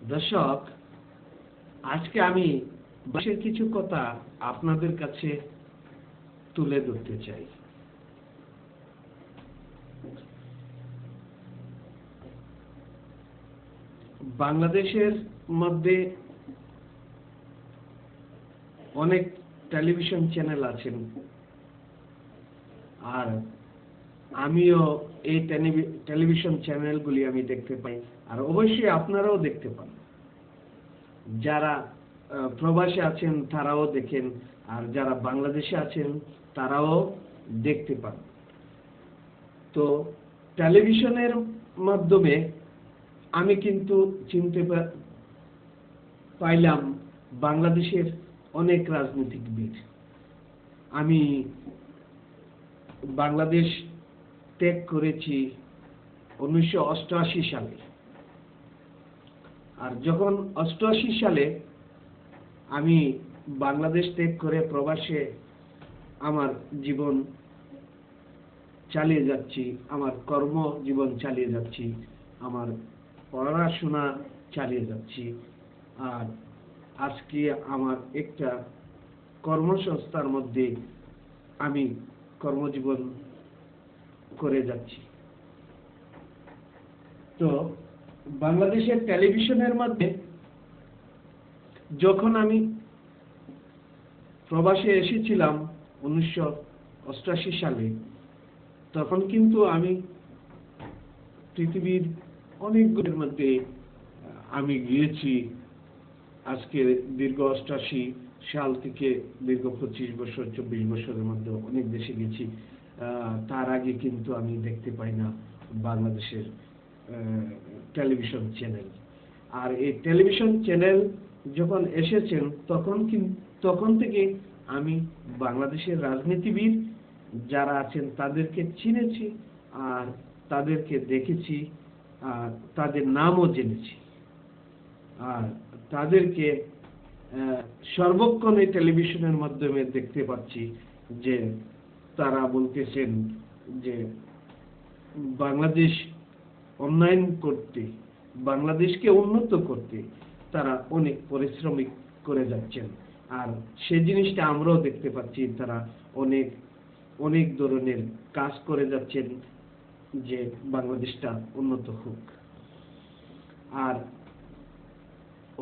দর্শক, আজকে আমি বিশেষ কিছু কথা আপনাদের কাছে তুলে ধরতে চাই। বাংলাদেশের মধ্যে অনেক টেলিভিশন চ্যানেল আছেন, আর আমিও এই টেলিভিশন চ্যানেলগুলি আমি দেখতে পাই, আর অবশ্যই আপনারাও দেখতে পান। যারা প্রবাসে আছেন তারাও দেখেন, আর যারা বাংলাদেশে আছেন তারাও দেখতে পান। তো টেলিভিশনের মাধ্যমে আমি কিন্তু চিনতে পাইলাম বাংলাদেশের অনেক রাজনীতিবিদ। আমি বাংলাদেশ ত্যাগ করেছি 1988 সালে, আর যখন 88 সালে আমি বাংলাদেশ ত্যাগ করে প্রবাসে আমার জীবন চালিয়ে যাচ্ছি, আমার কর্মজীবন চালিয়ে যাচ্ছি, আমার পড়াশোনা চালিয়ে যাচ্ছি, আর আজকে আমার একটা কর্মসংস্থার মধ্যে আমি কর্মজীবন করে যাচ্ছি। তো বাংলাদেশের টেলিভিশনের মধ্যে যখন আমি প্রবাসে এসেছিলাম 1988 সালে, তখন কিন্তু আমি পৃথিবীর অনেকগুলোর মধ্যে আমি গিয়েছি। আজকে দীর্ঘ 88 সাল থেকে দীর্ঘ 25 বছর 24 বছরের মধ্যে অনেক দেশে গেছি। তার আগে কিন্তু আমি দেখতে পাই না বাংলাদেশের টেলিভিশন চ্যানেল। আর এই টেলিভিশন চ্যানেল যখন এসেছেন তখন থেকে আমি বাংলাদেশের রাজনীতিবিদ যারা আছেন তাদেরকে চিনেছি, আর তাদেরকে দেখেছি, আর তাদের নামও জেনেছি, আর তাদেরকে সর্বক্ষণ এই টেলিভিশনের মাধ্যমে দেখতে পাচ্ছি যে তারা বলতেছেন যে বাংলাদেশ উন্নয়ন করতে, বাংলাদেশকে উন্নত করতে তারা অনেক পরিশ্রম করে যাচ্ছেন। আর সেই জিনিসটা আমরাও দেখতে পাচ্ছি, তারা অনেক অনেক ধরনের কাজ করে যাচ্ছেন যে বাংলাদেশটা উন্নত হোক। আর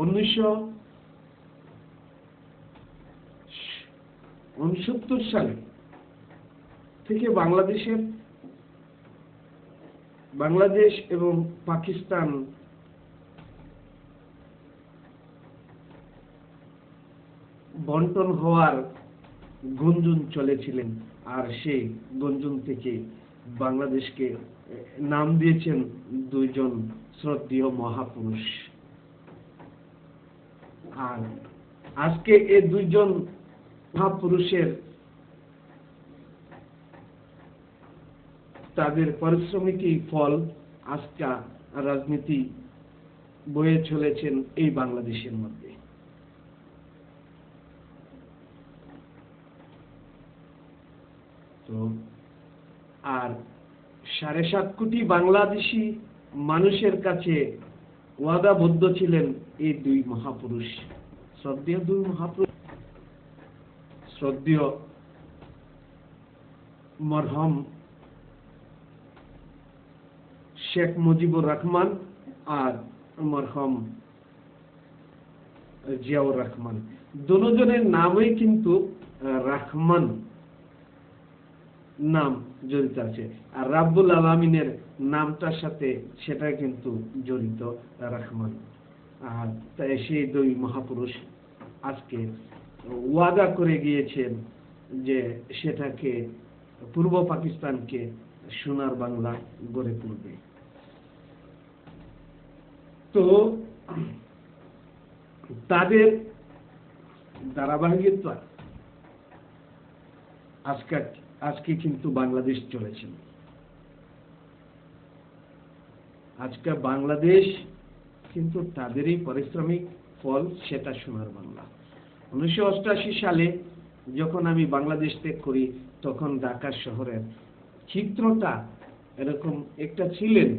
1969 সালে থেকে বাংলাদেশ এবং পাকিস্তান বন্টন হওয়ার গুঞ্জন চলেছিলেন, আর সেই গুঞ্জন থেকে বাংলাদেশকে নাম দিয়েছেন দুইজন শ্রদ্ধেয় মহাপুরুষ। আর আজকে এই দুইজন মহাপুরুষের তাদের পরিশ্রমিকই ফল আজকে রাজনীতি বয়ে চলেছেন এই বাংলাদেশের মধ্যে। তো আর 7.5 কোটি বাংলাদেশি মানুষের কাছে ওয়াদাবদ্ধ ছিলেন এই দুই মহাপুরুষ, শ্রদ্ধেয় দুই মহাপুরুষ, শ্রদ্ধেয় মরহুম শেখ মুজিবুর রহমান আর মরহুম জিয়াউর রহমান। দুজনের নামই কিন্তু রহমান নাম জড়িত আছে, আর রাব্বুল আলামিনের নামটার সাথে সেটা কিন্তু জড়িত রহমান। আর তাই সেই দুই মহাপুরুষ আজকে ওয়াদা করে গিয়েছেন যে সেটাকে পূর্ব পাকিস্তানকে সোনার বাংলা গড়ে তুলবে। তো তাদের ধারাবাহিকতা আজকে কিন্তু বাংলাদেশ চলেছেন। আজকে বাংলাদেশ কিন্তু তাদেরই পরিশ্রমিক ফল, সেটা সোনার বাংলা। 1988 সালে যখন আমি বাংলাদেশ ত্যাগ করি, তখন ঢাকা শহরের চিত্রটা এরকম একটা ছিলেন